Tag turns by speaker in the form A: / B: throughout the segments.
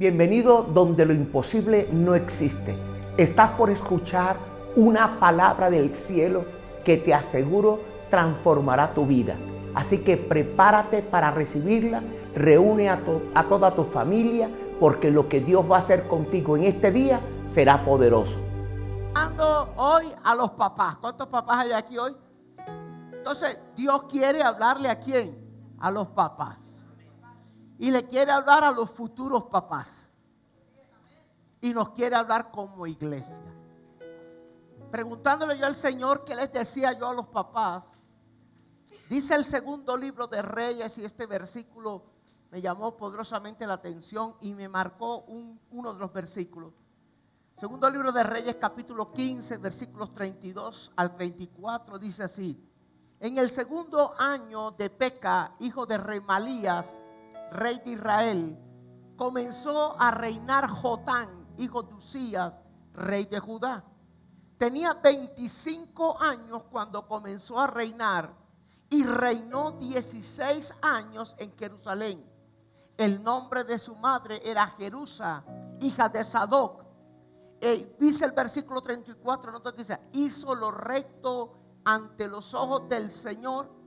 A: Bienvenido donde lo imposible no existe. Estás por escuchar una palabra del cielo que te aseguro transformará tu vida. Así que prepárate para recibirla, reúne a toda tu familia, porque lo que Dios va a hacer contigo en este día será poderoso.
B: Hablando hoy a los papás. ¿Cuántos papás hay aquí hoy? Entonces, Dios quiere hablarle ¿a quién? A los papás. Y le quiere hablar a los futuros papás. Y nos quiere hablar como iglesia. Preguntándole yo al Señor qué les decía yo a los papás. Dice el segundo libro de Reyes, y este versículo me llamó poderosamente la atención y me marcó uno de los versículos. Segundo libro de Reyes, capítulo 15, versículos 32 al 34, dice así: en el segundo año de Peca, hijo de Remalías, rey de Israel, comenzó a reinar Jotán, hijo de Uzías, rey de Judá. Tenía 25 años cuando comenzó a reinar y reinó 16 años en Jerusalén. El nombre de su madre era Jerusa, hija de Sadoc. Dice el versículo 34, nota que dice: hizo lo recto ante los ojos del Señor,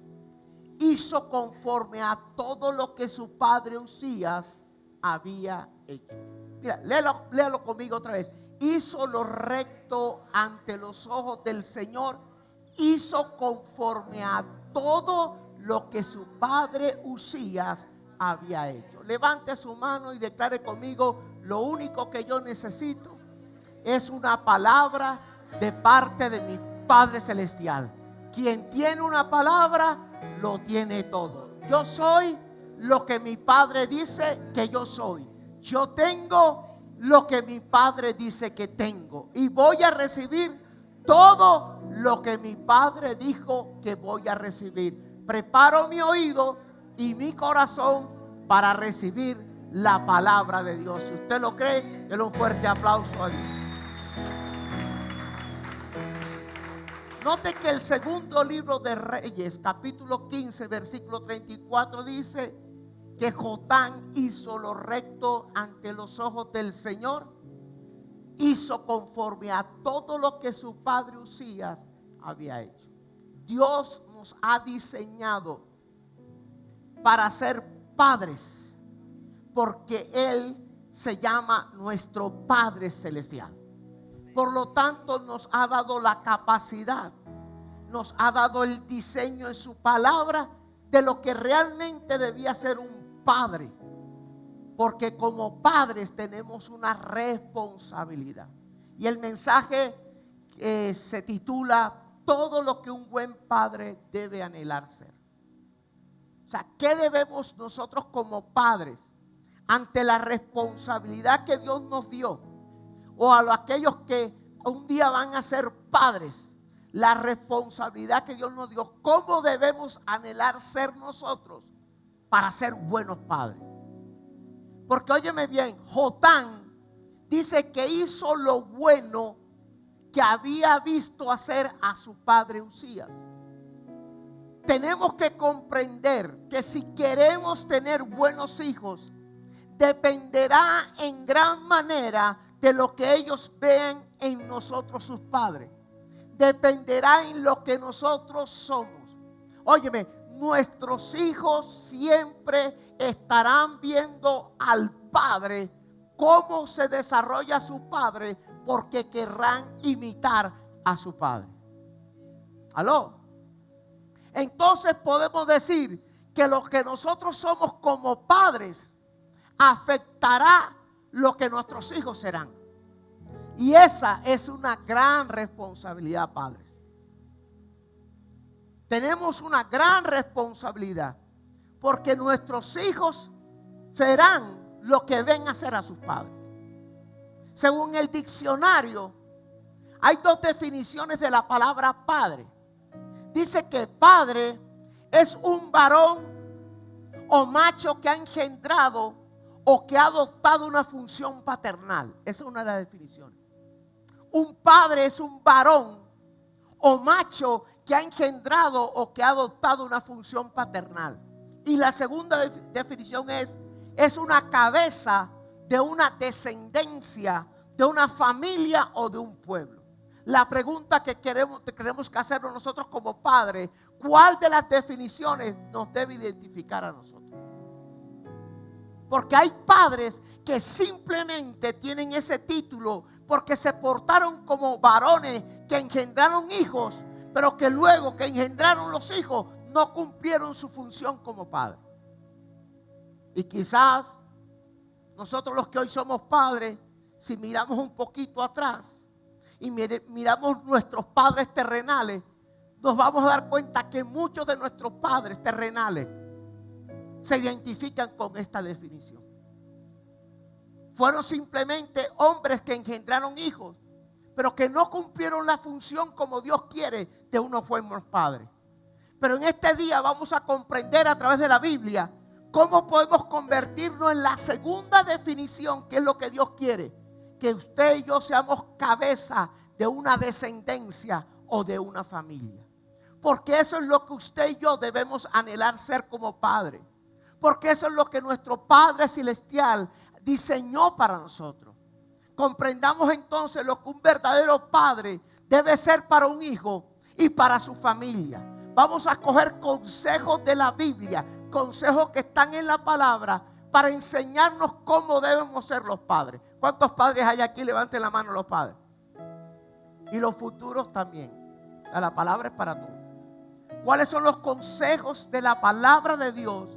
B: hizo conforme a todo lo que su padre Uzías había hecho. Mira, léalo conmigo otra vez. Hizo lo recto ante los ojos del Señor, hizo conforme a todo lo que su padre Uzías había hecho. Levante su mano y declare conmigo: lo único que yo necesito es una palabra de parte de mi Padre Celestial. Quien tiene una palabra, lo tiene todo. Yo soy lo que mi Padre dice que yo soy. Yo tengo lo que mi Padre dice que tengo. Y voy a recibir todo lo que mi Padre dijo que voy a recibir. Preparo mi oído y mi corazón para recibir la palabra de Dios. Si usted lo cree, denle un fuerte aplauso a Dios. Note que el segundo libro de Reyes, capítulo 15, versículo 34, dice que Jotán hizo lo recto ante los ojos del Señor, hizo conforme a todo lo que su padre Uzías había hecho. Dios nos ha diseñado para ser padres, porque Él se llama nuestro Padre Celestial. Por lo tanto, nos ha dado la capacidad, nos ha dado el diseño en su palabra de lo que realmente debía ser un padre. Porque como padres tenemos una responsabilidad. Y el mensaje se titula: todo lo que un buen padre debe anhelar ser. O sea, ¿qué debemos nosotros como padres ante la responsabilidad que Dios nos dio? O a aquellos que un día van a ser padres, la responsabilidad que Dios nos dio. ¿Cómo debemos anhelar ser nosotros para ser buenos padres? Porque óyeme bien, Jotán dice que hizo lo bueno que había visto hacer a su padre Uzías. Tenemos que comprender que si queremos tener buenos hijos, dependerá en gran manera de lo que ellos vean en nosotros, sus padres. Dependerá en lo que nosotros somos. Óyeme, nuestros hijos siempre estarán viendo al padre, cómo se desarrolla su padre, porque querrán imitar a su padre. ¿Aló? Entonces podemos decir que lo que nosotros somos como padres afectará lo que nuestros hijos serán. Y esa es una gran responsabilidad, padres. Tenemos una gran responsabilidad, porque nuestros hijos serán lo que ven hacer a sus padres. Según el diccionario, hay dos definiciones de la palabra padre. Dice que padre es un varón o macho que ha engendrado o que ha adoptado una función paternal. Esa es una de las definiciones. Un padre es un varón o macho que ha engendrado o que ha adoptado una función paternal. Y la segunda definición es una cabeza de una descendencia, de una familia o de un pueblo. La pregunta que tenemos que hacernos nosotros como padres: ¿cuál de las definiciones nos debe identificar a nosotros? Porque hay padres que simplemente tienen ese título porque se portaron como varones que engendraron hijos, pero que luego que engendraron los hijos no cumplieron su función como padres. Y quizás nosotros los que hoy somos padres, si miramos un poquito atrás y miramos nuestros padres terrenales, nos vamos a dar cuenta que muchos de nuestros padres terrenales se identifican con esta definición. Fueron simplemente hombres que engendraron hijos, pero que no cumplieron la función como Dios quiere de unos buenos padres. Pero en este día vamos a comprender a través de la Biblia cómo podemos convertirnos en la segunda definición, que es lo que Dios quiere: que usted y yo seamos cabeza de una descendencia o de una familia. Porque eso es lo que usted y yo debemos anhelar ser como padres. Porque eso es lo que nuestro Padre Celestial diseñó para nosotros. Comprendamos entonces lo que un verdadero padre debe ser para un hijo y para su familia. Vamos a coger consejos de la Biblia, consejos que están en la palabra, para enseñarnos cómo debemos ser los padres. ¿Cuántos padres hay aquí? Levanten la mano los padres. Y los futuros también. La palabra es para todos. ¿Cuáles son los consejos de la palabra de Dios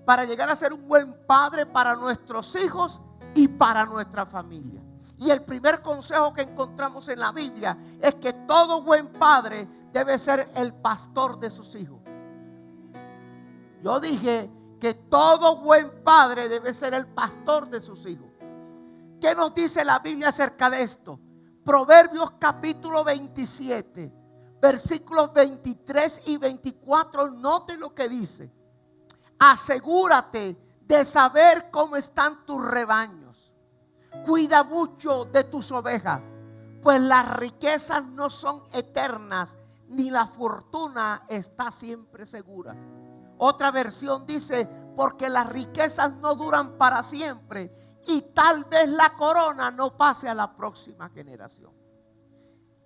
B: para llegar a ser un buen padre para nuestros hijos y para nuestra familia? Y el primer consejo que encontramos en la Biblia es que todo buen padre debe ser el pastor de sus hijos. Yo dije que todo buen padre debe ser el pastor de sus hijos. ¿Qué nos dice la Biblia acerca de esto? Proverbios capítulo 27, versículos 23 y 24. Note lo que dice: asegúrate de saber cómo están tus rebaños. Cuida mucho de tus ovejas, pues las riquezas no son eternas, ni la fortuna está siempre segura. Otra versión dice: porque las riquezas no duran para siempre, y tal vez la corona no pase a la próxima generación.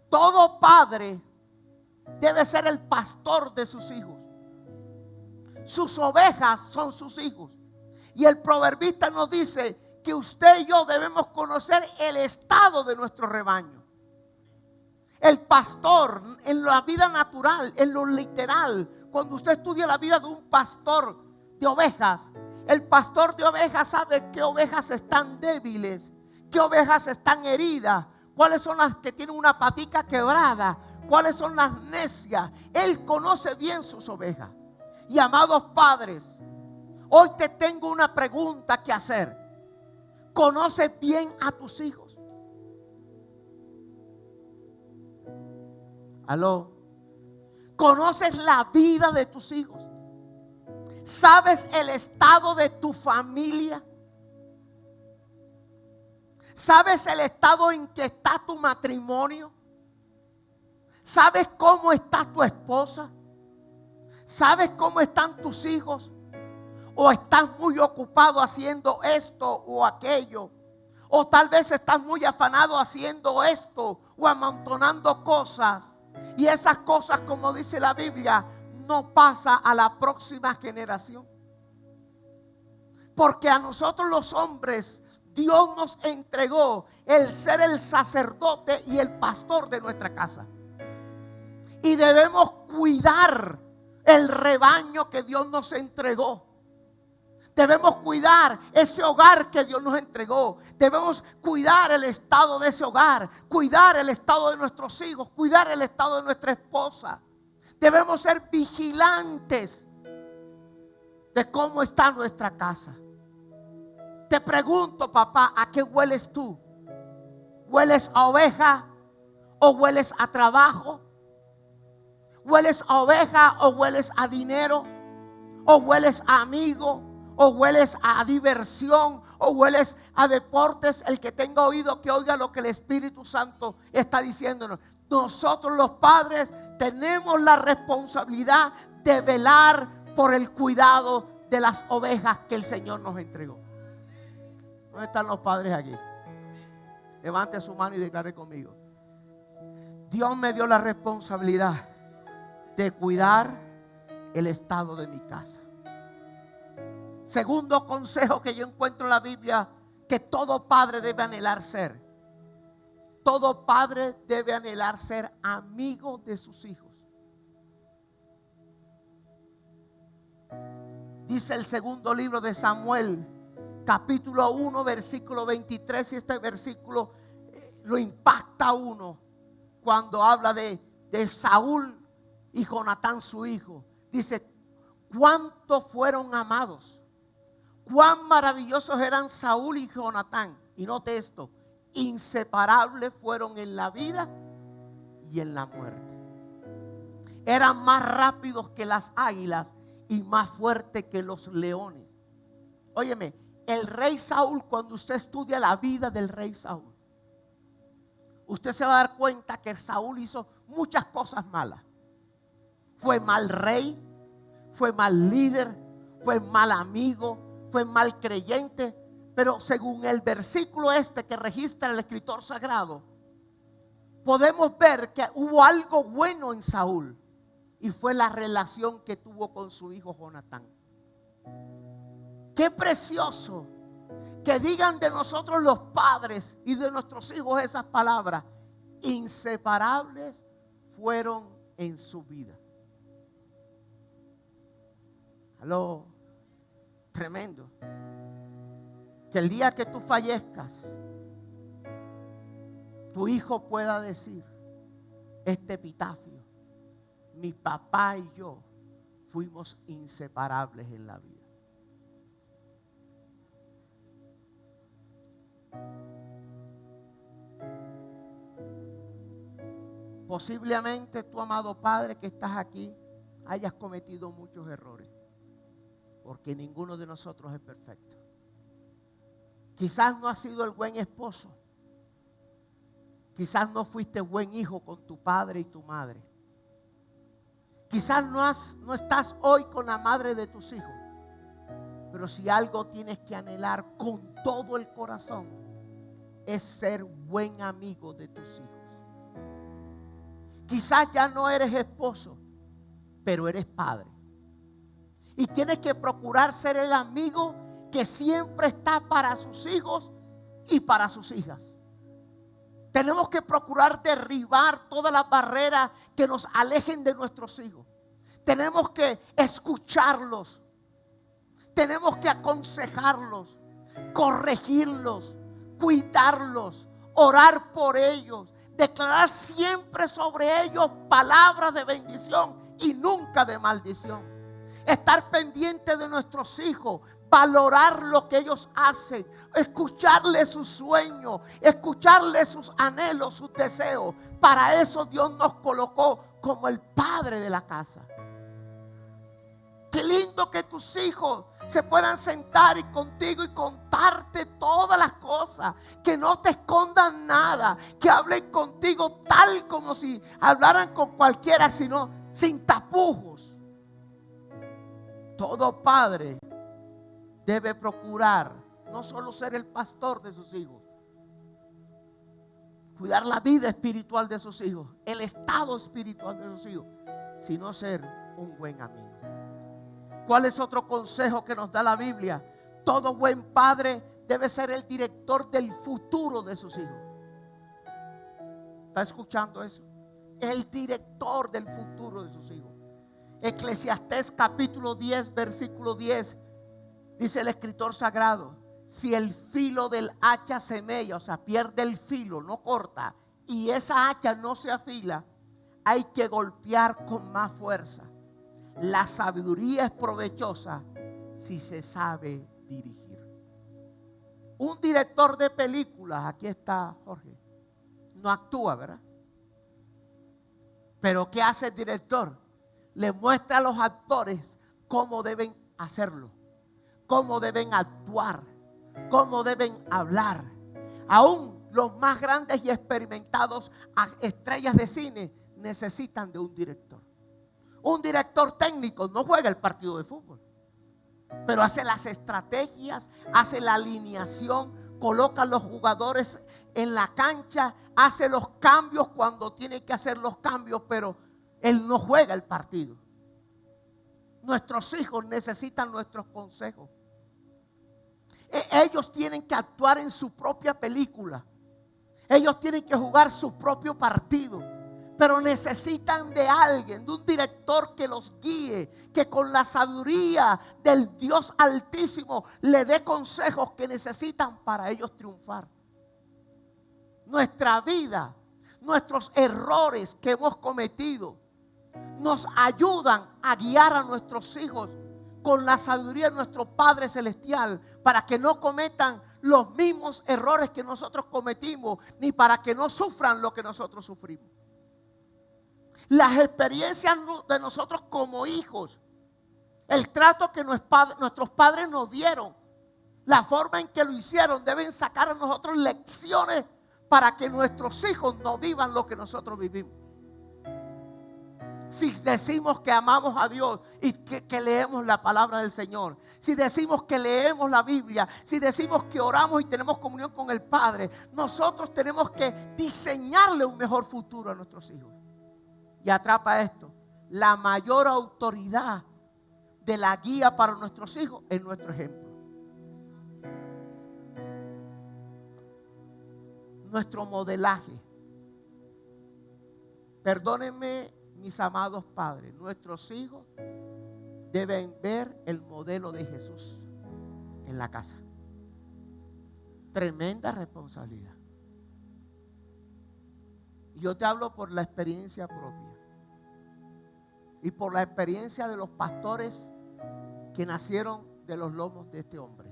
B: Todo padre debe ser el pastor de sus hijos. Sus ovejas son sus hijos. Y el proverbista nos dice que usted y yo debemos conocer el estado de nuestro rebaño. El pastor, en la vida natural, en lo literal, cuando usted estudia la vida de un pastor de ovejas, el pastor de ovejas sabe qué ovejas están débiles, qué ovejas están heridas, cuáles son las que tienen una patica quebrada, cuáles son las necias. Él conoce bien sus ovejas. Y amados padres, hoy te tengo una pregunta que hacer. ¿Conoces bien a tus hijos? ¿Aló? ¿Conoces la vida de tus hijos? ¿Sabes el estado de tu familia? ¿Sabes el estado en que está tu matrimonio? ¿Sabes cómo está tu esposa? ¿Sabes cómo están tus hijos? ¿O estás muy ocupado haciendo esto o aquello? ¿O tal vez estás muy afanado haciendo esto o amontonando cosas? Y esas cosas, como dice la Biblia, no pasa a la próxima generación. Porque a nosotros los hombres, Dios nos entregó el ser el sacerdote y el pastor de nuestra casa. Y debemos cuidar el rebaño que Dios nos entregó. Debemos cuidar ese hogar que Dios nos entregó. Debemos cuidar el estado de ese hogar, cuidar el estado de nuestros hijos, cuidar el estado de nuestra esposa. Debemos ser vigilantes de cómo está nuestra casa. Te pregunto, papá, ¿a qué hueles tú? ¿Hueles a oveja o hueles a trabajo? ¿Hueles a oveja o hueles a dinero? ¿O hueles a amigo? ¿O hueles a diversión? ¿O hueles a deportes? El que tenga oído que oiga lo que el Espíritu Santo está diciéndonos. Nosotros los padres tenemos la responsabilidad de velar por el cuidado de las ovejas que el Señor nos entregó. ¿Dónde están los padres aquí? Levante su mano y declare conmigo. Dios me dio la responsabilidad de cuidar el estado de mi casa. Segundo consejo que yo encuentro en la Biblia, que todo padre debe anhelar ser. Todo padre debe anhelar ser amigo de sus hijos. Dice el segundo libro de Samuel, capítulo 1, versículo 23, y este versículo lo impacta a uno cuando habla de Saúl y Jonatán su hijo. Dice, cuánto fueron amados, cuán maravillosos eran Saúl y Jonatán. Y note esto, inseparables fueron en la vida y en la muerte. Eran más rápidos que las águilas y más fuertes que los leones. Óyeme, el rey Saúl, cuando usted estudia la vida del rey Saúl, usted se va a dar cuenta que Saúl hizo muchas cosas malas. Fue mal rey, fue mal líder, fue mal amigo, fue mal creyente. Pero según el versículo que registra el escritor sagrado, podemos ver que hubo algo bueno en Saúl. Y fue la relación que tuvo con su hijo Jonatán. Qué precioso que digan de nosotros los padres y de nuestros hijos esas palabras. Inseparables fueron en su vida. Aló, tremendo. Que el día que tú fallezcas, tu hijo pueda decir este epitafio: mi papá y yo fuimos inseparables en la vida. Posiblemente tu amado padre que estás aquí hayas cometido muchos errores, porque ninguno de nosotros es perfecto. Quizás no has sido el buen esposo, quizás no fuiste buen hijo con tu padre y tu madre. Quizás no estás hoy con la madre de tus hijos. Pero si algo tienes que anhelar con todo el corazón, es ser buen amigo de tus hijos. Quizás ya no eres esposo, pero eres padre. Y tienes que procurar ser el amigo que siempre está para sus hijos y para sus hijas. Tenemos que procurar derribar todas las barreras que nos alejen de nuestros hijos. Tenemos que escucharlos. Tenemos que aconsejarlos, corregirlos, cuidarlos, orar por ellos, declarar siempre sobre ellos palabras de bendición y nunca de maldición. Estar pendiente de nuestros hijos, valorar lo que ellos hacen, escucharles sus sueños, escucharles sus anhelos, sus deseos. Para eso Dios nos colocó como el padre de la casa. Qué lindo que tus hijos se puedan sentar y contigo y contarte todas las cosas, que no te escondan nada, que hablen contigo tal como si hablaran con cualquiera, sino sin tapujos. Todo padre debe procurar no solo ser el pastor de sus hijos, cuidar la vida espiritual de sus hijos, el estado espiritual de sus hijos, sino ser un buen amigo. ¿Cuál es otro consejo que nos da la Biblia? Todo buen padre debe ser el director del futuro de sus hijos. ¿Está escuchando eso? El director del futuro de sus hijos. Eclesiastés capítulo 10, versículo 10. Dice el escritor sagrado: si el filo del hacha se mella, o sea, pierde el filo, no corta, y esa hacha no se afila, hay que golpear con más fuerza. La sabiduría es provechosa si se sabe dirigir. Un director de películas, aquí está Jorge, no actúa, ¿verdad? Pero ¿qué hace el director? Le muestra a los actores cómo deben hacerlo, cómo deben actuar, cómo deben hablar. Aún los más grandes y experimentados estrellas de cine necesitan de un director. Un director técnico no juega el partido de fútbol, pero hace las estrategias, hace la alineación, coloca a los jugadores en la cancha, hace los cambios cuando tiene que hacer los cambios, pero Él no juega el partido. Nuestros hijos necesitan nuestros consejos. Ellos tienen que actuar en su propia película. Ellos tienen que jugar su propio partido. Pero necesitan de alguien, de un director que los guíe, que con la sabiduría del Dios Altísimo le dé consejos que necesitan para ellos triunfar. Nuestra vida, nuestros errores que hemos cometido, nos ayudan a guiar a nuestros hijos con la sabiduría de nuestro Padre Celestial para que no cometan los mismos errores que nosotros cometimos, ni para que no sufran lo que nosotros sufrimos. Las experiencias de nosotros como hijos, el trato que nuestros padres nos dieron, la forma en que lo hicieron, deben sacar a nosotros lecciones para que nuestros hijos no vivan lo que nosotros vivimos. Si decimos que amamos a Dios y que leemos la palabra del Señor, si decimos que leemos la Biblia, si decimos que oramos y tenemos comunión con el Padre, nosotros tenemos que diseñarle un mejor futuro a nuestros hijos. Y atrapa esto: la mayor autoridad de la guía para nuestros hijos es nuestro ejemplo. Nuestro modelaje. Perdónenme, mis amados padres, nuestros hijos deben ver el modelo de Jesús en la casa. Tremenda responsabilidad. Yo te hablo por la experiencia propia y por la experiencia de los pastores que nacieron de los lomos de este hombre.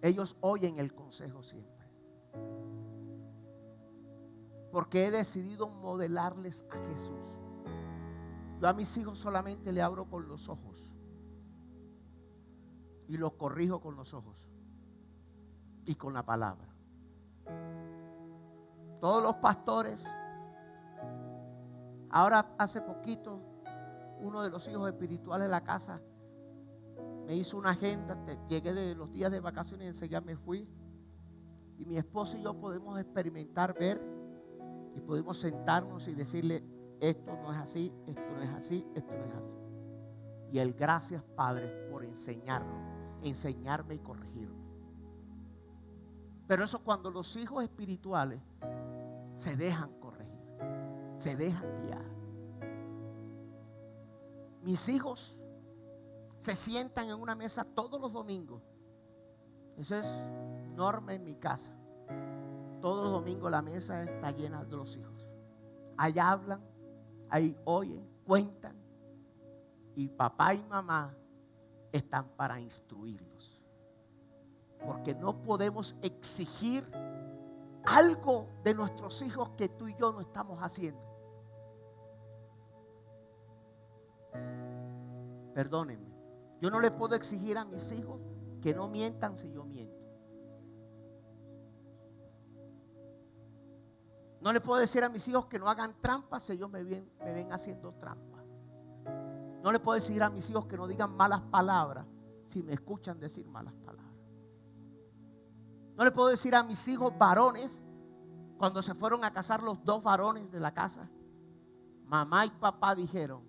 B: Ellos oyen el consejo siempre. Porque he decidido modelarles a Jesús. Yo a mis hijos solamente le abro con los ojos y los corrijo con los ojos y con la palabra. Todos los pastores. Ahora hace poquito uno de los hijos espirituales de la casa me hizo una agenda. Llegué de los días de vacaciones y enseguida me fui. Y mi esposo y yo podemos experimentar, ver, y podemos sentarnos y decirle: esto no es así, esto no es así, esto no es así. Y el gracias, Padre, por enseñarme y corregirme. Pero eso cuando los hijos espirituales se dejan corregir, se dejan guiar. Mis hijos se sientan en una mesa todos los domingos. Eso es norma en mi casa. Todos los domingos la mesa está llena de los hijos. Ahí hablan, ahí oyen, cuentan. Y papá y mamá están para instruirlos. Porque no podemos exigir algo de nuestros hijos que tú y yo no estamos haciendo. Perdónenme. Yo no le puedo exigir a mis hijos que no mientan si yo miento. No le puedo decir a mis hijos que no hagan trampas si ellos me ven haciendo trampas. No le puedo decir a mis hijos que no digan malas palabras si me escuchan decir malas palabras. No le puedo decir a mis hijos varones, cuando se fueron a casar los dos varones de la casa, mamá y papá dijeron: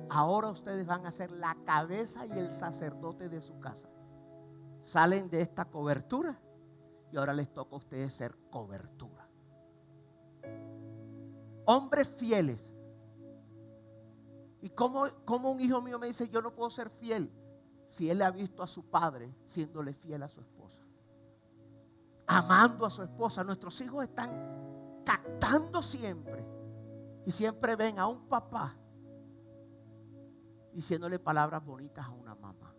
B: ahora ustedes van a ser la cabeza y el sacerdote de su casa. Salen de esta cobertura y ahora les toca a ustedes ser cobertura. Hombres fieles. Y como un hijo mío me dice: yo no puedo ser fiel si él ha visto a su padre siéndole fiel a su esposa, amando a su esposa. Nuestros hijos están captando siempre y siempre ven a un papá diciéndole palabras bonitas a una mamá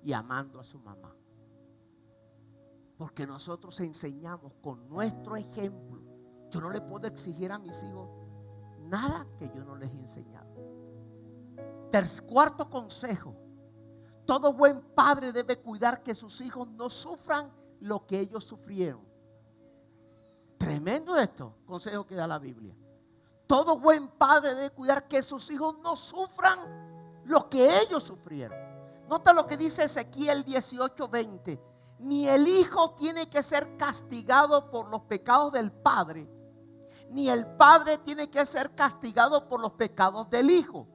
B: y amando a su mamá. Porque nosotros enseñamos con nuestro ejemplo. Yo no le puedo exigir a mis hijos nada que yo no les he enseñado. Cuarto consejo: todo buen padre debe cuidar que sus hijos no sufran lo que ellos sufrieron. Tremendo esto, consejo que da la Biblia. Todo buen padre debe cuidar que sus hijos no sufran lo que ellos sufrieron. Nota lo que dice Ezequiel 18:20. Ni el hijo tiene que ser castigado por los pecados del padre, ni el padre tiene que ser castigado por los pecados del hijo.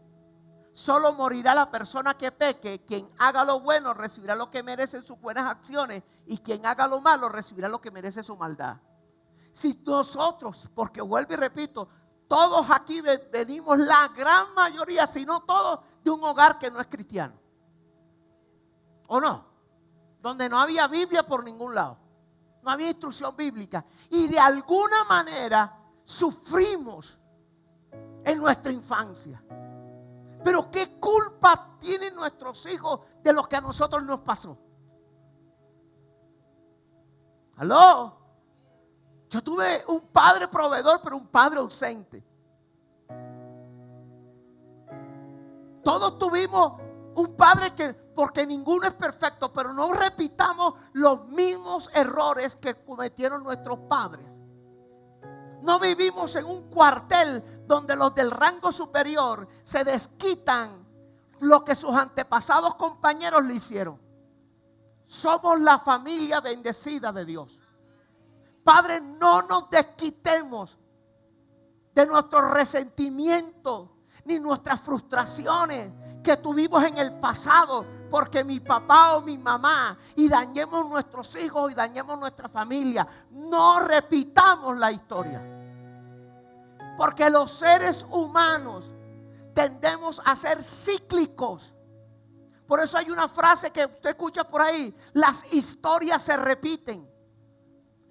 B: Solo morirá la persona que peque. Quien haga lo bueno recibirá lo que merece sus buenas acciones, y quien haga lo malo recibirá lo que merece su maldad. Si nosotros, porque vuelvo y repito, todos aquí venimos, la gran mayoría, si no todos, de un hogar que no es cristiano, ¿o no? Donde no había Biblia por ningún lado, no había instrucción bíblica, y de alguna manera sufrimos en nuestra infancia. Pero ¿qué culpa tienen nuestros hijos de lo que a nosotros nos pasó? ¿Aló? Yo tuve un padre proveedor, pero un padre ausente. Todos tuvimos un padre que, porque ninguno es perfecto, pero no repitamos los mismos errores que cometieron nuestros padres. No vivimos en un cuartel donde los del rango superior se desquitan lo que sus antepasados compañeros le hicieron. Somos la familia bendecida de Dios. Padre, no nos desquitemos de nuestros resentimientos ni nuestras frustraciones que tuvimos en el pasado porque mi papá o mi mamá, y dañemos nuestros hijos y dañemos nuestra familia. No repitamos la historia, porque los seres humanos tendemos a ser cíclicos. Por eso hay una frase que usted escucha por ahí: las historias se repiten.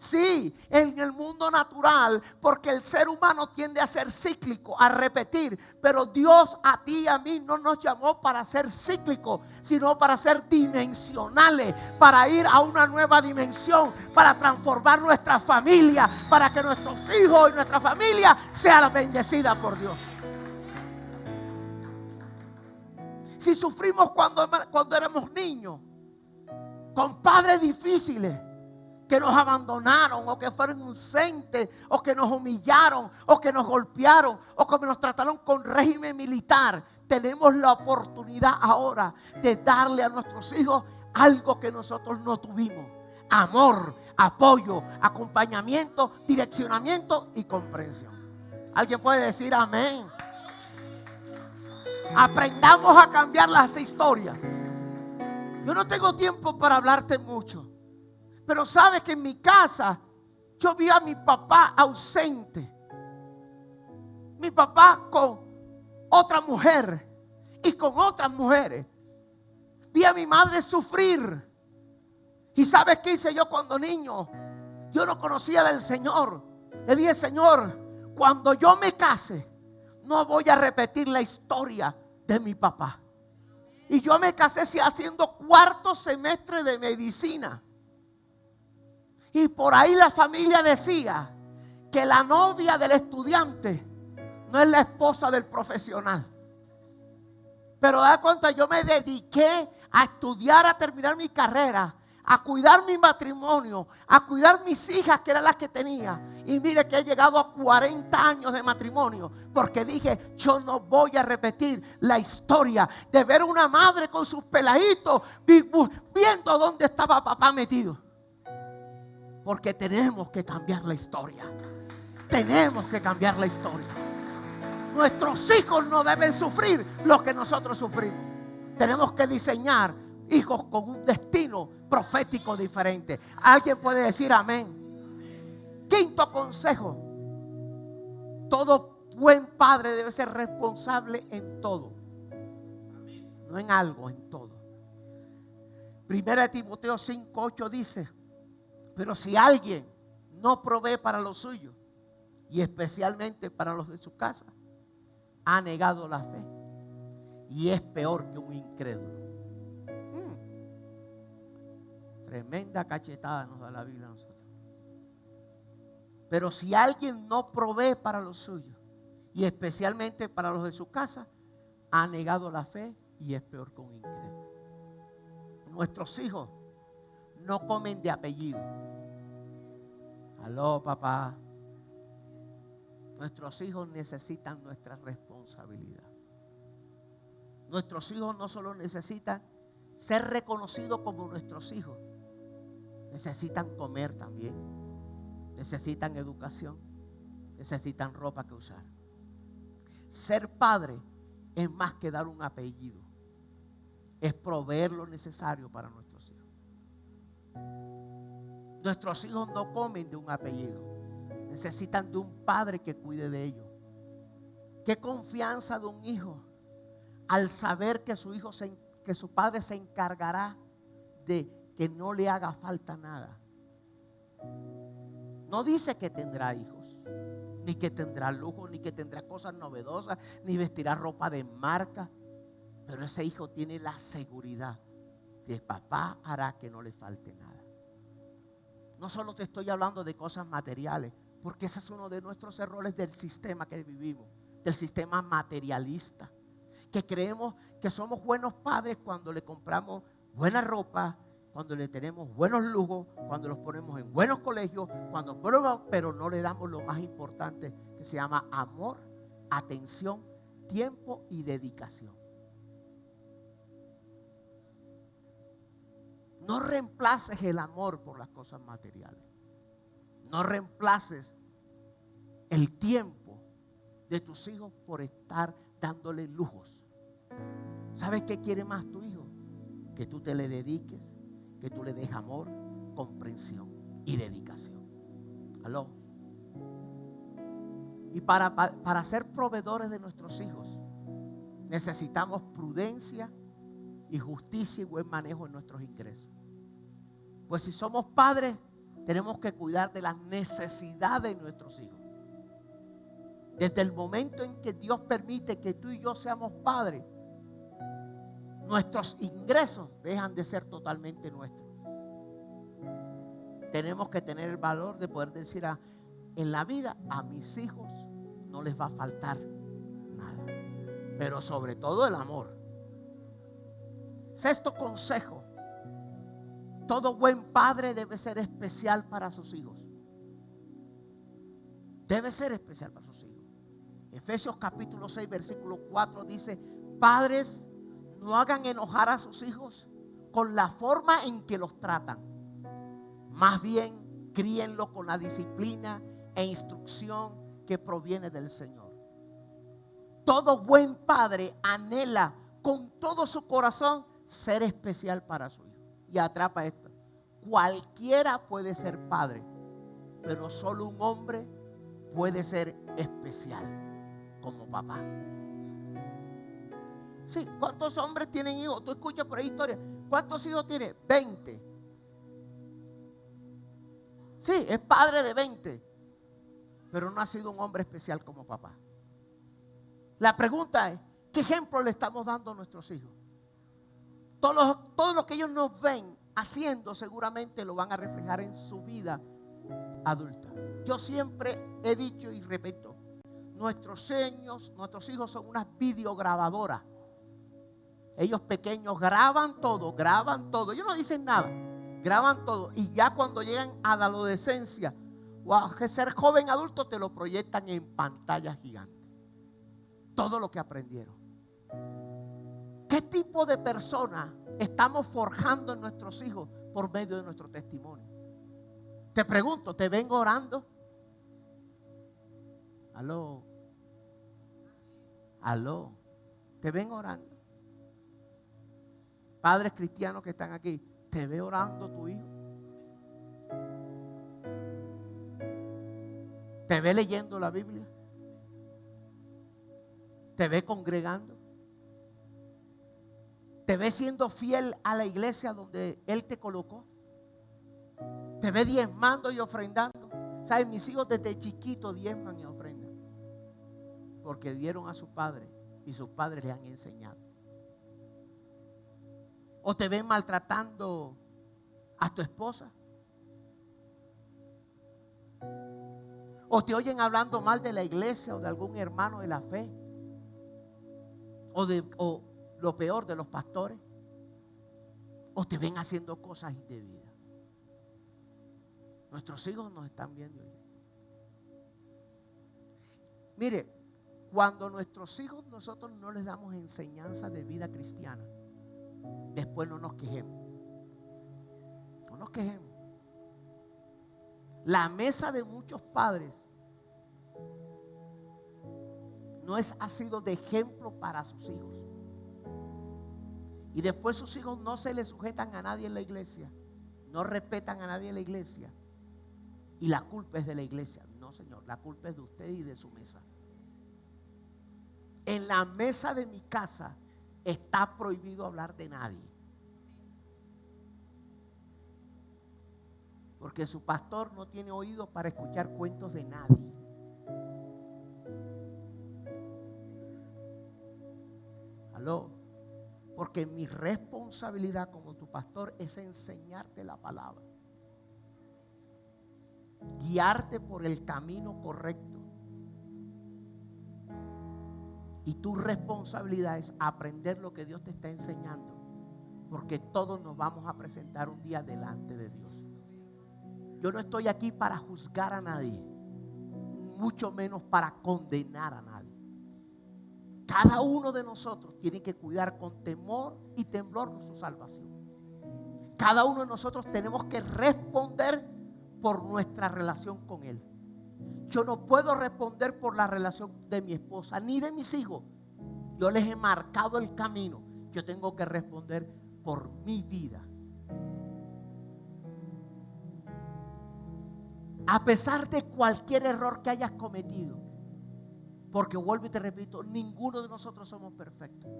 B: Sí, en el mundo natural, porque el ser humano tiende a ser cíclico, a repetir. Pero Dios a ti y a mí no nos llamó para ser cíclicos, sino para ser dimensionales, para ir a una nueva dimensión, para transformar nuestra familia, para que nuestros hijos y nuestra familia sean bendecidas por Dios. Si sufrimos cuando éramos niños, con padres difíciles, que nos abandonaron, o que fueron ausentes, o que nos humillaron, o que nos golpearon, o que nos trataron con régimen militar, tenemos la oportunidad ahora de darle a nuestros hijos algo que nosotros no tuvimos: amor, apoyo, acompañamiento, direccionamiento y comprensión. ¿Alguien puede decir amén? Aprendamos a cambiar las historias. Yo no tengo tiempo para hablarte mucho, pero sabes que en mi casa yo vi a mi papá ausente. Mi papá con otra mujer y con otras mujeres. Vi a mi madre sufrir. ¿Y sabes qué hice yo cuando niño? Yo no conocía del Señor. Le dije: Señor, cuando yo me case, no voy a repetir la historia de mi papá. Y yo me casé haciendo cuarto semestre de medicina. Y por ahí la familia decía que la novia del estudiante no es la esposa del profesional. Pero da cuenta, yo me dediqué a estudiar, a terminar mi carrera, a cuidar mi matrimonio, a cuidar mis hijas, que eran las que tenía. Y mire que he llegado a 40 años de matrimonio, porque dije: yo no voy a repetir la historia de ver una madre con sus peladitos viendo dónde estaba papá metido. Porque tenemos que cambiar la historia. Tenemos que cambiar la historia. Nuestros hijos no deben sufrir lo que nosotros sufrimos. Tenemos que diseñar hijos con un destino profético diferente. ¿Alguien puede decir amén? Quinto consejo: todo buen padre debe ser responsable en todo. No en algo, en todo. Primera de Timoteo 5:8 dice: pero si alguien no provee para los suyos, y especialmente para los de su casa, ha negado la fe y es peor que un incrédulo. Tremenda cachetada nos da la Biblia a nosotros. Pero si alguien no provee para los suyos, y especialmente para los de su casa, ha negado la fe y es peor que un incrédulo. Nuestros hijos no comen de apellido. Aló, papá. Nuestros hijos necesitan nuestra responsabilidad. Nuestros hijos no solo necesitan ser reconocidos como nuestros hijos, necesitan comer también, necesitan educación, necesitan ropa que usar. Ser padre es más que dar un apellido, es proveer lo necesario para nuestros hijos. Nuestros hijos no comen de un apellido, necesitan de un padre que cuide de ellos. Qué confianza de un hijo al saber que que su padre se encargará de que no le haga falta nada. No dice que tendrá hijos, ni que tendrá lujo, ni que tendrá cosas novedosas, ni vestirá ropa de marca. Pero ese hijo tiene la seguridad de papá hará que no le falte nada. No solo te estoy hablando de cosas materiales, porque ese es uno de nuestros errores del sistema que vivimos, del sistema materialista, que creemos que somos buenos padres cuando le compramos buena ropa, cuando le tenemos buenos lujos, cuando los ponemos en buenos colegios, pero no le damos lo más importante, que se llama amor, atención, tiempo y dedicación. No reemplaces el amor por las cosas materiales. No reemplaces el tiempo de tus hijos por estar dándole lujos. ¿Sabes qué quiere más tu hijo? Que tú te le dediques, que tú le des amor, comprensión y dedicación. ¿Aló? Y para ser proveedores de nuestros hijos necesitamos prudencia y justicia y buen manejo en nuestros ingresos. Pues si somos padres, tenemos que cuidar de las necesidades de nuestros hijos. Desde el momento en que Dios permite que tú y yo seamos padres, nuestros ingresos dejan de ser totalmente nuestros. Tenemos que tener el valor de poder decir en la vida a mis hijos no les va a faltar nada, pero sobre todo el amor. Sexto consejo: todo buen padre debe ser especial para sus hijos. Debe ser especial para sus hijos. Efesios capítulo 6 versículo 4 dice: padres, no hagan enojar a sus hijos con la forma en que los tratan. Más bien, críenlo con la disciplina e instrucción que proviene del Señor. Todo buen padre anhela con todo su corazón ser especial para su hijo. Y atrapa esto: cualquiera puede ser padre, pero solo un hombre puede ser especial como papá. Sí, ¿cuántos hombres tienen hijos? Tú escuchas por ahí historias. ¿Cuántos hijos tiene? 20. Sí, es padre de 20, pero no ha sido un hombre especial como papá. La pregunta es: ¿qué ejemplo le estamos dando a nuestros hijos? Todo lo que ellos nos ven haciendo seguramente lo van a reflejar en su vida adulta. Yo siempre he dicho y repito: nuestros hijos son unas videograbadoras. Ellos pequeños graban todo. Ellos no dicen nada, graban todo. Y ya cuando llegan a la adolescencia o a ser joven adulto, te lo proyectan en pantallas gigantes. Todo lo que aprendieron. ¿Qué tipo de personas estamos forjando en nuestros hijos por medio de nuestro testimonio? Te pregunto, ¿te ven orando? Aló. ¿Te ven orando? Padres cristianos que están aquí, ¿te ve orando tu hijo? ¿Te ve leyendo la Biblia? ¿Te ve congregando? ¿Te ve siendo fiel a la iglesia donde Él te colocó? ¿Te ve diezmando y ofrendando? ¿Sabes? Mis hijos desde chiquitos diezman y ofrendan, porque vieron a su padre y sus padres les han enseñado. ¿O te ven maltratando a tu esposa? ¿O te oyen hablando mal de la iglesia o de algún hermano de la fe? ¿O lo peor, de los pastores? ¿O te ven haciendo cosas indebidas? Nuestros hijos nos están viendo. Mire, cuando nuestros hijos nosotros no les damos enseñanza de vida cristiana, después no nos quejemos. No nos quejemos. La mesa de muchos padres ha sido de ejemplo para sus hijos. Y después sus hijos no se le sujetan a nadie en la iglesia, no respetan a nadie en la iglesia. Y la culpa es de la iglesia. No, Señor, la culpa es de usted y de su mesa. En la mesa de mi casa está prohibido hablar de nadie. Porque su pastor no tiene oído para escuchar cuentos de nadie. ¿Aló? Porque mi responsabilidad como tu pastor es enseñarte la palabra, guiarte por el camino correcto. Y tu responsabilidad es aprender lo que Dios te está enseñando, porque todos nos vamos a presentar un día delante de Dios. Yo no estoy aquí para juzgar a nadie, mucho menos para condenar a nadie. Cada uno de nosotros tiene que cuidar con temor y temblor su salvación. Cada uno de nosotros tenemos que responder por nuestra relación con Él. Yo no puedo responder por la relación de mi esposa ni de mis hijos. Yo les he marcado el camino. Yo tengo que responder por mi vida. A pesar de cualquier error que hayas cometido, porque vuelvo y te repito, ninguno de nosotros somos perfectos.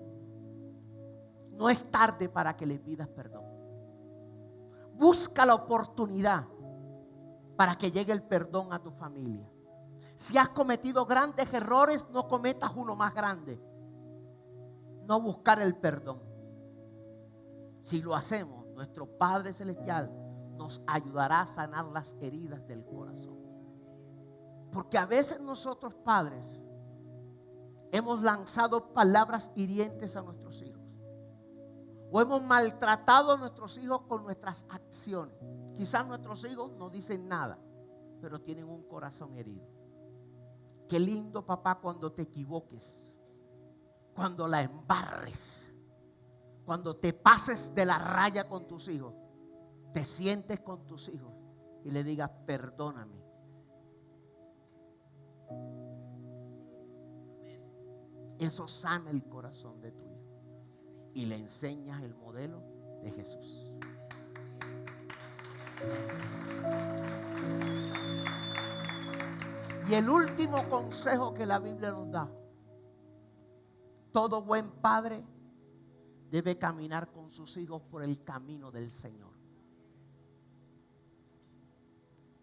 B: No es tarde para que le pidas perdón. Busca la oportunidad para que llegue el perdón a tu familia. Si has cometido grandes errores, no cometas uno más grande. No buscar el perdón. Si lo hacemos, nuestro Padre Celestial nos ayudará a sanar las heridas del corazón. Porque a veces nosotros, padres, hemos lanzado palabras hirientes a nuestros hijos, o hemos maltratado a nuestros hijos con nuestras acciones. Quizás nuestros hijos no dicen nada, pero tienen un corazón herido. Qué lindo, papá, cuando te equivoques, cuando la embarres, cuando te pases de la raya con tus hijos, te sientes con tus hijos y le digas: perdóname. Eso sana el corazón de tu hijo y le enseñas el modelo de Jesús. Y el último consejo que la Biblia nos da: todo buen padre debe caminar con sus hijos por el camino del Señor.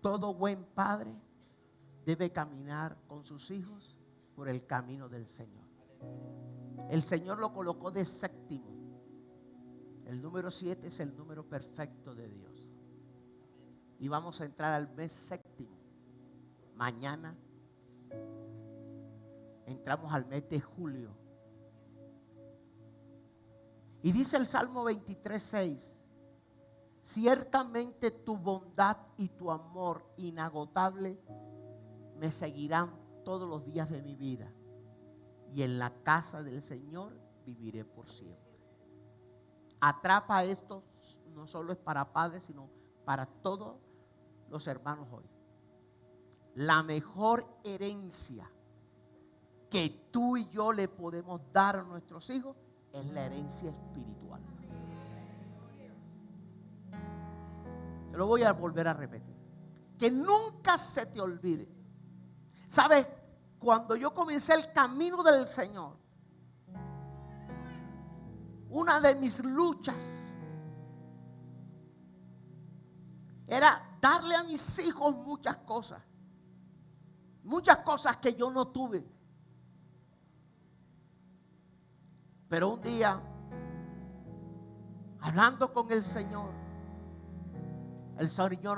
B: Todo buen padre debe caminar con sus hijos por el camino del Señor. El Señor lo colocó de séptimo. El número 7 es el número perfecto de Dios. Y vamos a entrar al mes séptimo. Mañana entramos al mes de julio. Y dice el Salmo 23:6: ciertamente tu bondad y tu amor inagotable me seguirán todos los días de mi vida, y en la casa del Señor viviré por siempre. Atrapa esto, no solo es para padres, sino para todos los hermanos hoy. La mejor herencia que tú y yo le podemos dar a nuestros hijos es la herencia espiritual. Te lo voy a volver a repetir. Que nunca se te olvide. ¿Sabes? Cuando yo comencé el camino del Señor, una de mis luchas era darle a mis hijos muchas cosas que yo no tuve. Pero un día, hablando con el Señor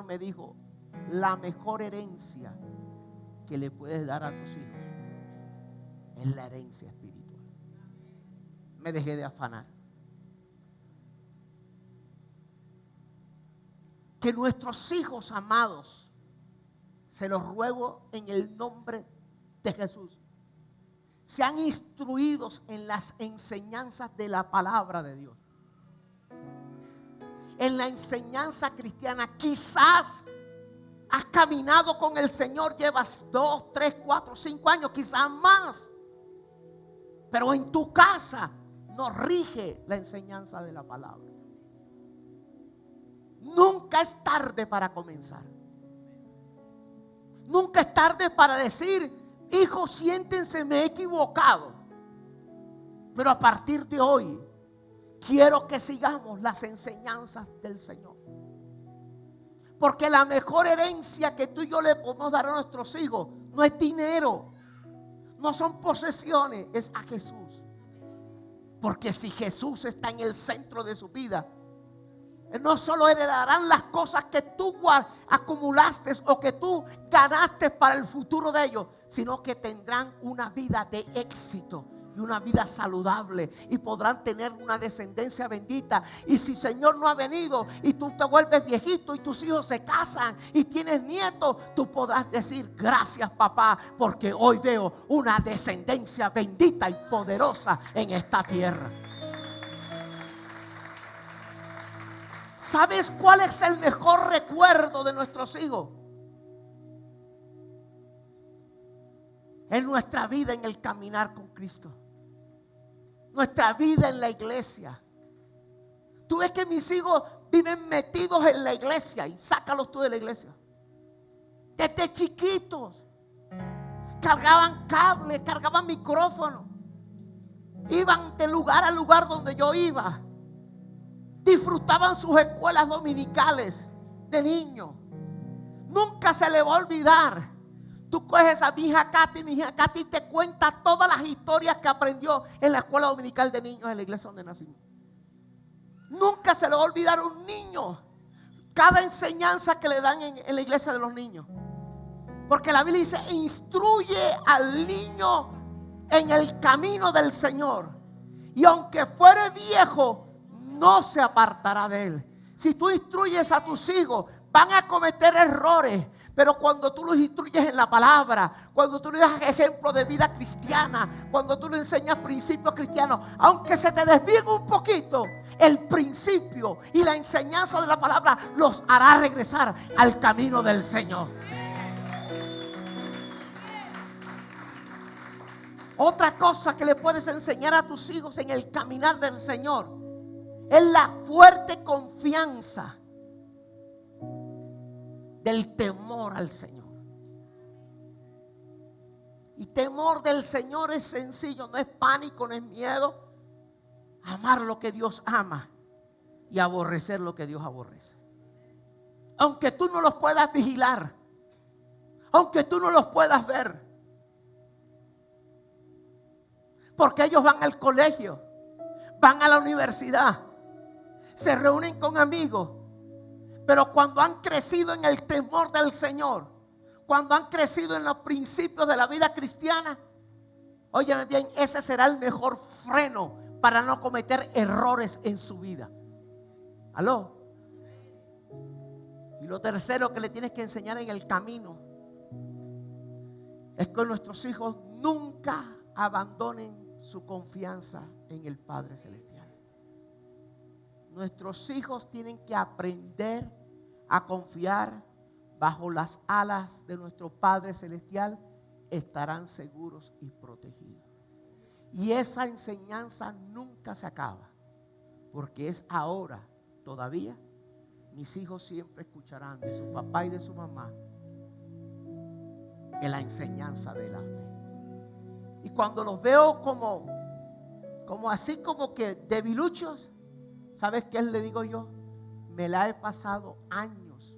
B: me dijo: la mejor herencia que le puedes dar a tus hijos es la herencia espiritual. Me dejé de afanar. Que nuestros hijos amados, se los ruego en el nombre de Jesús, sean instruidos en las enseñanzas de la palabra de Dios. En la enseñanza cristiana. Quizás has caminado con el Señor, llevas 2, 3, 4, 5 años, quizás más. Pero en tu casa nos rige la enseñanza de la palabra. Nunca es tarde para comenzar. Nunca es tarde para decir: hijos, siéntense, me he equivocado. Pero a partir de hoy quiero que sigamos las enseñanzas del Señor. Porque la mejor herencia que tú y yo le podemos dar a nuestros hijos no es dinero, no son posesiones, es a Jesús. Porque si Jesús está en el centro de su vida, no solo heredarán las cosas que tú acumulaste o que tú ganaste para el futuro de ellos, sino que tendrán una vida de éxito y una vida saludable, y podrán tener una descendencia bendita. Y si el Señor no ha venido y tú te vuelves viejito y tus hijos se casan y tienes nietos, tú podrás decir: gracias, papá, porque hoy veo una descendencia bendita y poderosa en esta tierra. ¿Sabes cuál es el mejor recuerdo de nuestros hijos? En nuestra vida en el caminar con Cristo, nuestra vida en la iglesia. Tú ves que mis hijos viven metidos en la iglesia, y sácalos tú de la iglesia. Desde chiquitos cargaban cable, cargaban micrófono, iban de lugar a lugar donde yo iba. Disfrutaban sus escuelas dominicales de niños. Nunca se le va a olvidar. Tú coges a mi hija Katy te cuenta todas las historias que aprendió en la escuela dominical de niños en la iglesia donde nacimos. Nunca se le va a olvidar a un niño cada enseñanza que le dan en la iglesia de los niños. Porque la Biblia dice: instruye al niño en el camino del Señor, y aunque fuere viejo, no se apartará de él. Si tú instruyes a tus hijos, van a cometer errores, pero cuando tú los instruyes en la palabra, cuando tú le das ejemplo de vida cristiana, cuando tú le enseñas principios cristianos, aunque se te desvíen un poquito, el principio y la enseñanza de la palabra los hará regresar al camino del Señor. Otra cosa que le puedes enseñar a tus hijos en el caminar del Señor es la fuerte confianza del temor al Señor. Y temor del Señor es sencillo, no es pánico, no es miedo. Amar lo que Dios ama y aborrecer lo que Dios aborrece. Aunque tú no los puedas vigilar, aunque tú no los puedas ver, porque ellos van al colegio, van a la universidad, se reúnen con amigos. Pero cuando han crecido en el temor del Señor, cuando han crecido en los principios de la vida cristiana, óyeme bien, ese será el mejor freno para no cometer errores en su vida. ¿Aló? Y lo tercero que le tienes que enseñar en el camino es que nuestros hijos nunca abandonen su confianza en el Padre Celestial. Nuestros hijos tienen que aprender a confiar bajo las alas de nuestro Padre Celestial. Estarán seguros y protegidos. Y esa enseñanza nunca se acaba, porque es ahora todavía. Mis hijos siempre escucharán de su papá y de su mamá en la enseñanza de la fe. Y cuando los veo como así como que debiluchos, ¿sabes qué le digo yo? Me la he pasado años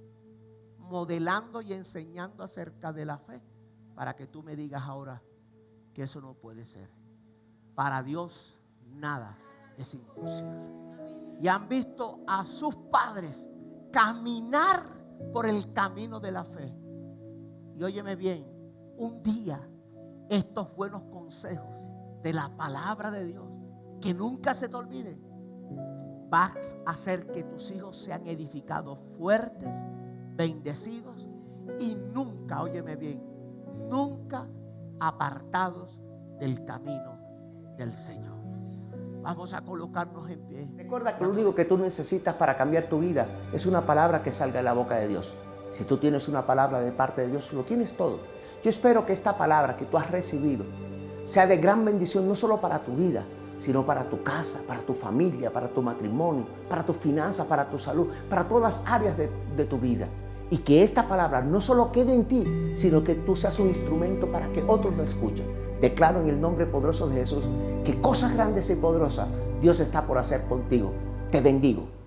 B: modelando y enseñando acerca de la fe, para que tú me digas ahora que eso no puede ser. Para Dios nada es imposible. Y han visto a sus padres caminar por el camino de la fe. Y óyeme bien, un día estos buenos consejos de la palabra de Dios, que nunca se te olviden, vas a hacer que tus hijos sean edificados fuertes, bendecidos y nunca, óyeme bien, nunca apartados del camino del Señor. Vamos a colocarnos en pie.
A: Recuerda que lo único que tú necesitas para cambiar tu vida es una palabra que salga de la boca de Dios. Si tú tienes una palabra de parte de Dios, lo tienes todo. Yo espero que esta palabra que tú has recibido sea de gran bendición, no solo para tu vida, sino para tu casa, para tu familia, para tu matrimonio, para tus finanzas, para tu salud, para todas las áreas de tu vida. Y que esta palabra no solo quede en ti, sino que tú seas un instrumento para que otros lo escuchen. Declaro en el nombre poderoso de Jesús que cosas grandes y poderosas Dios está por hacer contigo. Te bendigo.